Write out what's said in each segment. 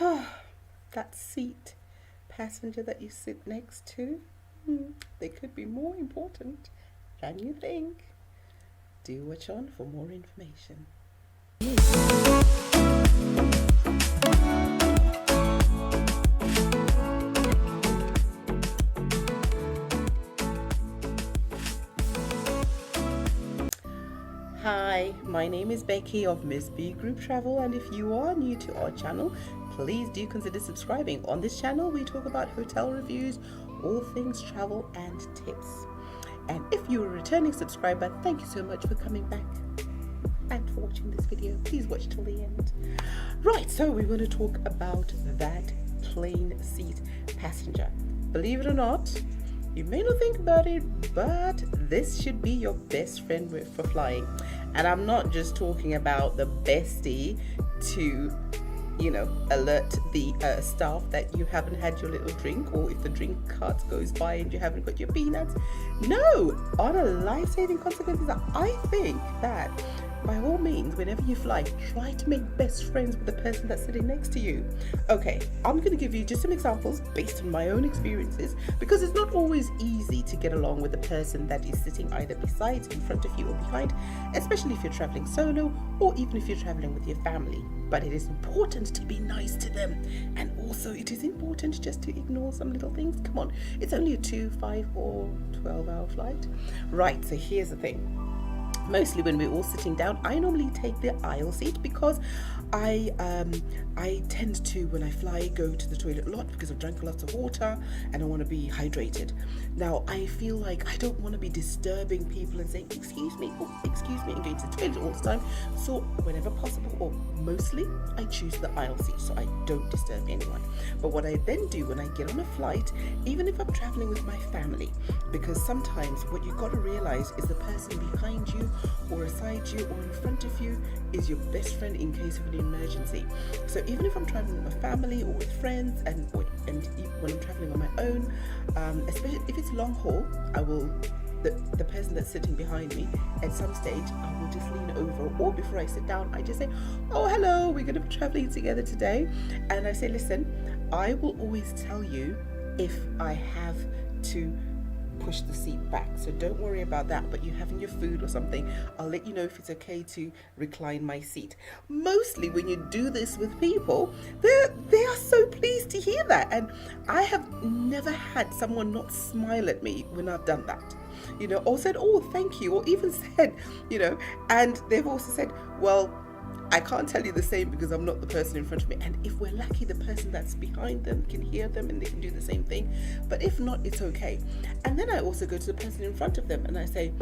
That seat passenger that you sit next to, they could be more important than you think. Do watch on for more information. Hi, my name is Becky of Miss B Group Travel, and if you are new to our channel, please do consider subscribing. On this channel, we talk about hotel reviews, all things travel and tips. And if you're a returning subscriber, thank you so much for coming back and for watching this video. Please watch till the end. Right, so we're going to talk about that plane seat passenger. Believe it or not, you may not think about it, but this should be your best friend for flying. And I'm not just talking about the bestie to, alert the staff that you haven't had your little drink, or if the drink cart goes by and you haven't got your peanuts. No, on a life-saving consequences, I think that by all means, whenever you fly, try to make best friends with the person that's sitting next to you. Okay, I'm going to give you just some examples based on my own experiences, because it's not always easy to get along with the person that is sitting either beside, in front of you, or behind, especially if you're traveling solo or even if you're traveling with your family. But it is important to be nice to them, and also it is important just to ignore some little things. Come on, it's only a 2, 5 or 12-hour flight. Right, so here's the thing. Mostly when we're all sitting down, I normally take the aisle seat because I tend to, when I fly, go to the toilet a lot because I've drank lots of water and I want to be hydrated. Now, I feel like I don't want to be disturbing people and saying, excuse me, and going to the toilet all the time. So whenever possible, or mostly, I choose the aisle seat so I don't disturb anyone. But what I then do when I get on a flight, even if I'm traveling with my family, because sometimes what you've got to realize is the person behind you or beside you or in front of you is your best friend in case of an emergency. So even if I'm traveling with my family or with friends, and when I'm traveling on my own, especially if it's long haul, I will, the person that's sitting behind me, at some stage I will just lean over, or before I sit down I just say, oh hello, we're going to be traveling together today, and I say, listen, I will always tell you if I have to push the seat back, so don't worry about that. But you're having your food or something, I'll let you know if it's okay to recline my seat. Mostly when you do this with people, they are so pleased to hear that, and I have never had someone not smile at me when I've done that, or said, oh thank you, or even said, and they've also said, well, I can't tell you the same because I'm not the person in front of me. And if we're lucky, the person that's behind them can hear them and they can do the same thing. But if not, it's okay. And then I also go to the person in front of them and I say,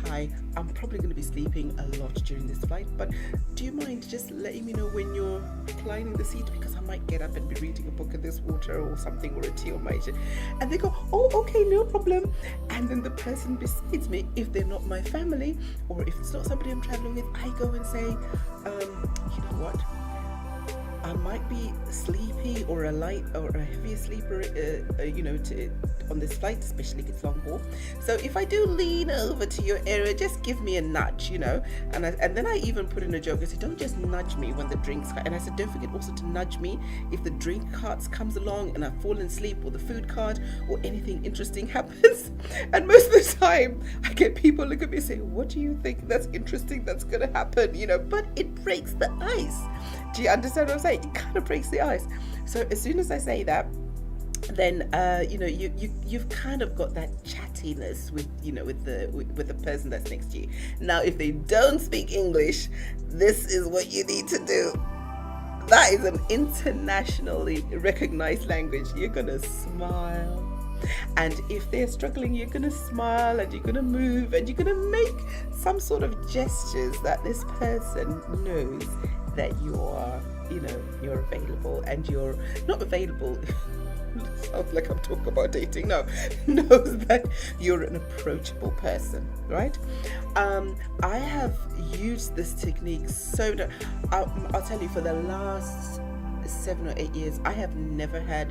hi, I'm probably going to be sleeping a lot during this flight, but do you mind just letting me know when you're reclining the seat, because I might get up and be reading a book of this water or something, or a tea on my chin. And they go, oh, okay, no problem. And then the person besides me, if they're not my family, or if it's not somebody I'm traveling with, I go and say, you know what, I might be sleepy or a light or a heavier sleeper, on this flight, especially if it's long haul. So if I do lean over to your area, just give me a nudge, And then I even put in a joke. I said, don't just nudge me when the drinks. And I said, don't forget also to nudge me if the drink cart comes along and I've fallen asleep, or the food cart, or anything interesting happens. And most of the time, I get people look at me and say, what do you think that's interesting that's going to happen? But it breaks the ice. Do you understand what I'm saying? It kind of breaks the ice. So as soon as I say that, then you've kind of got that chattiness with the person that's next to you. Now, if they don't speak English, this is what you need to do. That is an internationally recognized language. You're gonna smile. And if they're struggling, you're going to smile, and you're going to move, and you're going to make some sort of gestures that this person knows that you're available, and you're not available. Sounds like I'm talking about dating. No, knows that you're an approachable person, right? I have used this technique I'll tell you, for the last 7 or 8 years, I have never had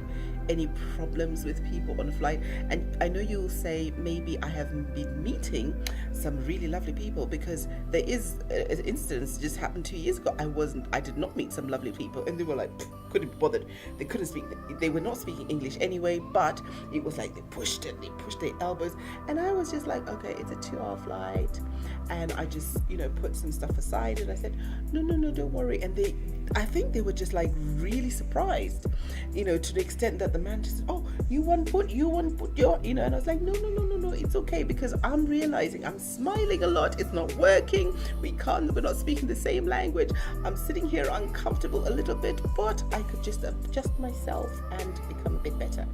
any problems with people on a flight. And I know you'll say maybe I haven't been meeting some really lovely people, because there is an instance just happened 2 years ago. I did not meet some lovely people, and they were like, couldn't be bothered. They couldn't speak. They were not speaking English anyway. But it was like they pushed their elbows, and I was just like, okay, it's a 2-hour flight, and I just put some stuff aside, and I said, no, don't worry. And I think they were just like really surprised, to the extent that the man just said, oh, you want put your, and I was like, no, it's okay, because I'm realizing I'm smiling a lot. It's not working. We're not speaking the same language. I'm sitting here uncomfortable a little bit, but I could just adjust myself and become a bit better.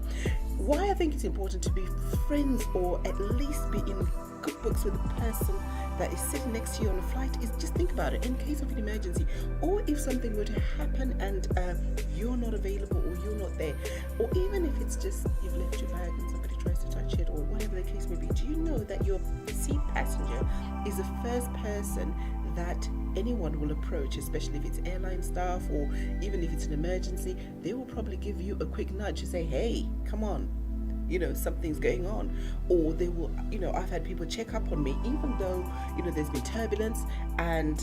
Why I think it's important to be friends, or at least be in good books with the person that is sitting next to you on a flight, is just think about it in case of an emergency, or if something were to happen and you're not available, or you're not there, or even if it's just you've left your bag and somebody tries to touch it, or whatever the case may be. Do you know that your seat passenger is the first person that anyone will approach, especially if it's airline staff, or even if it's an emergency? They will probably give you a quick nudge to say, hey, come on, something's going on. Or they will, I've had people check up on me, even though, there's been turbulence and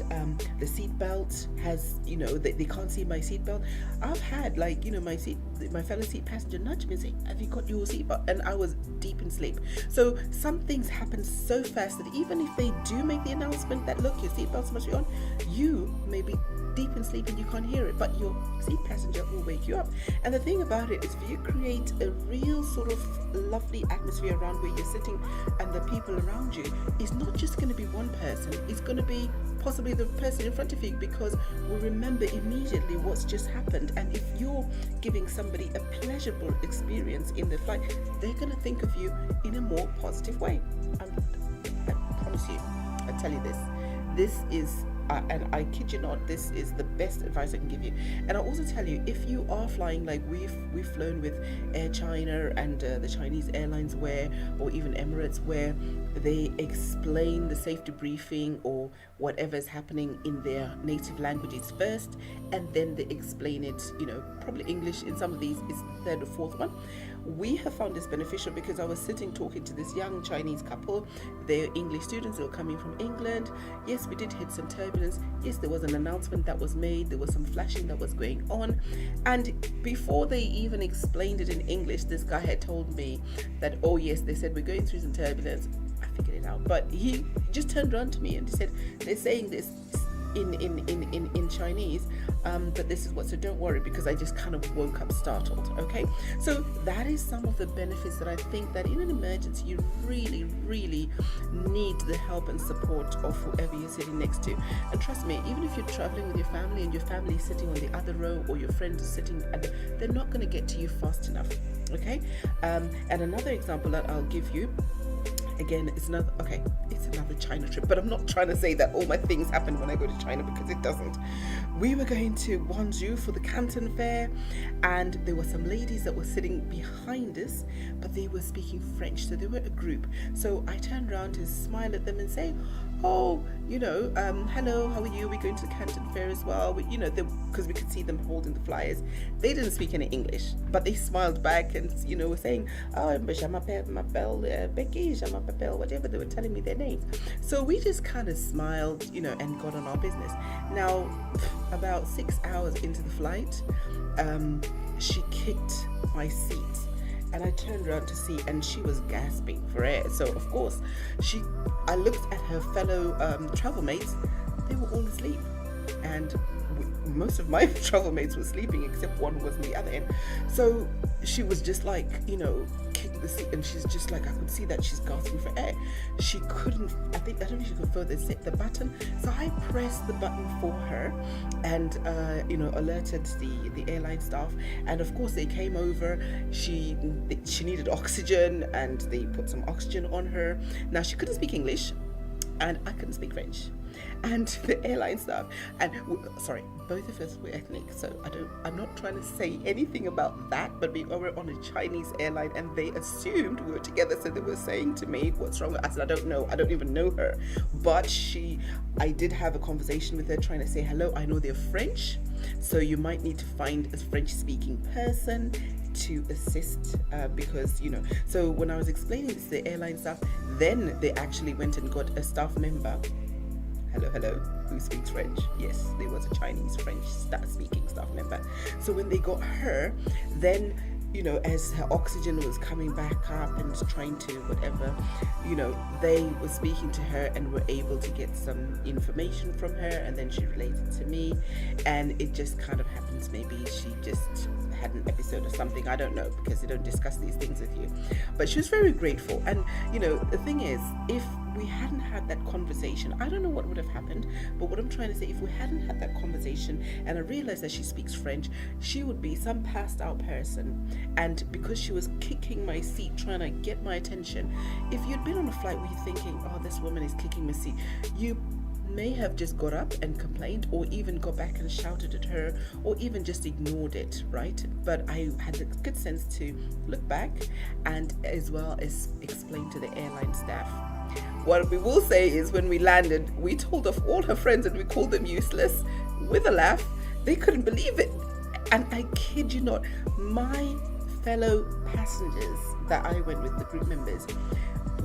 the seatbelt has, they can't see my seatbelt. I've had my fellow seat passenger nudge me and say, have you got your seatbelt? And I was deep in sleep. So some things happen so fast that even if they do make the announcement that, look, your seatbelt's must be on, you may be deep in sleep and you can't hear it, but your seat passenger will wake you up. And the thing about it is, if you create a real sort of lovely atmosphere around where you're sitting, and the people around you is not just going to be one person, it's going to be possibly the person in front of you, because we'll remember immediately what's just happened. And if you're giving somebody a pleasurable experience in the flight, they're going to think of you in a more positive way. I promise you, I tell you this is and I kid you not, this is the best advice I can give you. And I'll also tell you, if you are flying, like we've flown with Air China and the Chinese airlines, or even Emirates, where they explain the safety briefing or whatever is happening in their native languages first, and then they explain it, probably English. In some of these it's the third or fourth one. We have found this beneficial, because I was sitting talking to this young Chinese couple. They're English students. They were coming from England. Yes, we did hit some turbulence. Yes, there was an announcement that was made. There was some flashing that was going on. And before they even explained it in English, this guy had told me that, oh yes, they said we're going through some turbulence. I figured it out. But he just turned around to me and he said, they're saying this in Chinese, but this is what, so don't worry, because I just kind of woke up startled. Okay, so that is some of the benefits that I think that in an emergency you really need the help and support of whoever you're sitting next to. And trust me, even if you're traveling with your family and your family is sitting on the other row, or your friend is sitting they're not going to get to you fast enough. Okay, and another example that I'll give you, again, it's another China trip, but I'm not trying to say that all my things happen when I go to China, because it doesn't. We were going to Guangzhou for the Canton Fair, and there were some ladies that were sitting behind us, but they were speaking French, so they were a group. So I turned around to smile at them and say, oh, hello, how are you? We're going to the Canton Fair as well. Because we could see them holding the flyers. They didn't speak any English, but they smiled back and, were saying, oh, je m'appelle Becky, je m'appelle whatever. They were telling me their names. So we just kind of smiled, and got on our business. Now, about 6 hours into the flight, she kicked my seat. And I turned around to see, and she was gasping for air. So of course, I looked at her fellow travel mates. They were all asleep, and most of my travel mates were sleeping, except one who was on the other end. So she was just like, kicking the seat, and she's just like, I could see that she's gasping for air. She couldn't, I don't know if she could further hit the button. So I pressed the button for her, and alerted the airline staff. And of course they came over. She needed oxygen, and they put some oxygen on her. Now she couldn't speak English, and I couldn't speak French. And the airline staff, both of us were ethnic, so I'm not trying to say anything about that, but we were on a Chinese airline, and they assumed we were together, so they were saying to me, what's wrong? I said, I don't know, I don't even know her. But I did have a conversation with her, trying to say, hello, I know they're French, so you might need to find a French-speaking person to assist, because so when I was explaining this to the airline staff, then they actually went and got a staff member hello, who speaks French? Yes, there was a Chinese French speaking staff member. So when they got her, then, you know, as her oxygen was coming back up and trying to whatever, you know, they were speaking to her and were able to get some information from her, and then she related to me, and it just kind of happens, maybe she just had an episode or something, I don't know, because they don't discuss these things with you. But she was very grateful. And you know, the thing is, if we hadn't had that conversation, I don't know what would have happened. But what I'm trying to say, if we hadn't had that conversation and I realized that she speaks French, she would be some passed out person, and because she was kicking my seat trying to get my attention, if you'd been on a flight where you're thinking, oh, this woman is kicking my seat, you may have just got up and complained, or even got back and shouted at her, or even just ignored it, right? But I had the good sense to look back and as well as explain to the airline staff. What we will say is, when we landed, we told off all her friends and we called them useless with a laugh. They couldn't believe it. And I kid you not, my fellow passengers that I went with, the group members,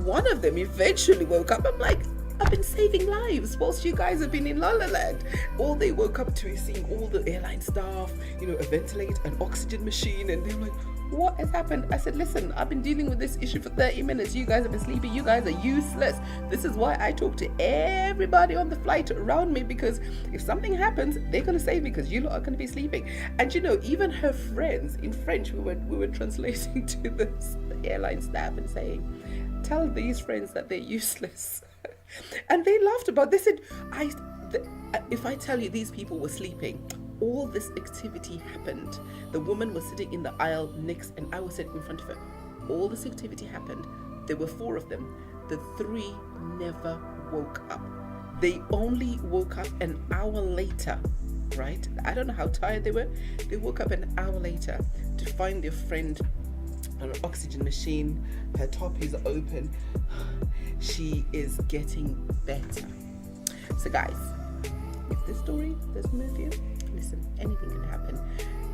one of them eventually woke up. I'm like, I've been saving lives whilst you guys have been in La La Land. All they woke up to is seeing all the airline staff, you know, a ventilator, an oxygen machine, and they were like, what has happened? I said, listen, I've been dealing with this issue for 30 minutes. You guys have been sleeping. You guys are useless. This is why I talk to everybody on the flight around me, because if something happens, they're going to save me, because you lot are going to be sleeping. And you know, even her friends in French, we were translating to the airline staff and saying, tell these friends that they're useless. And they laughed about it. They said, if I tell you these people were sleeping, all this activity happened. The woman was sitting in the aisle next, and I was sitting in front of her. All this activity happened. There were 4 of them. The 3 never woke up. They only woke up an hour later, right? I don't know how tired they were. They woke up an hour later to find their friend on an oxygen machine. Her top is open. She is getting better. So guys, if this story doesn't move you, listen, anything can happen.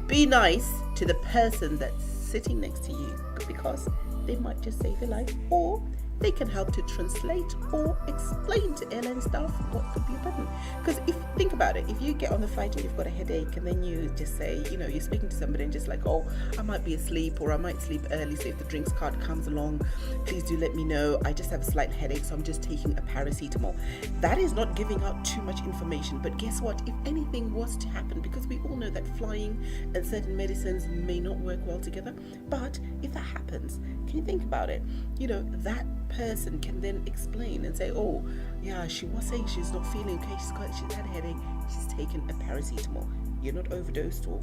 Be nice to the person that's sitting next to you, because they might just save your life, or they can help to translate or explain to airline staff what could be a problem. Because if think about it, if you get on the flight and you've got a headache, and then you just say, you know, you're speaking to somebody and just like, oh, I might be asleep, or I might sleep early, so if the drinks card comes along, please do let me know. I just have a slight headache, so I'm just taking a paracetamol. That is not giving out too much information. But guess what? If anything was to happen, because we all know that flying and certain medicines may not work well together, but if that happens, can you think about it? You know, that person can then explain and say, oh yeah, she was saying she's not feeling okay, she's had a headache, she's taken a paracetamol. You're not overdosed, or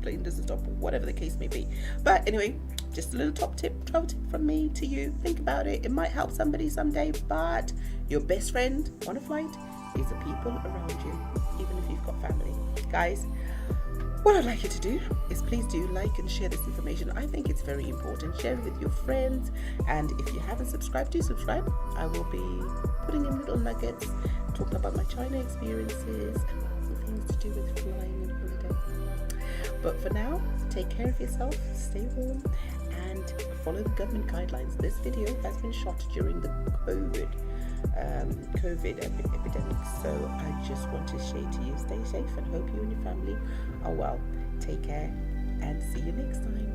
plane doesn't stop, or whatever the case may be. But anyway, just a little travel tip from me to you. Think about it. It might help somebody someday, but your best friend on a flight is the people around you, even if you've got family. Guys, what I'd like you to do is please do like and share this information. I think it's very important. Share it with your friends. And if you haven't subscribed, do subscribe. I will be putting in little nuggets, talking about my China experiences and lots of things to do with flying and holiday. But for now, take care of yourself, stay warm, and follow the government guidelines. This video has been shot during the COVID epidemic, so I just want to say to you, stay safe, and hope you and your family are well. Take care, and see you next time.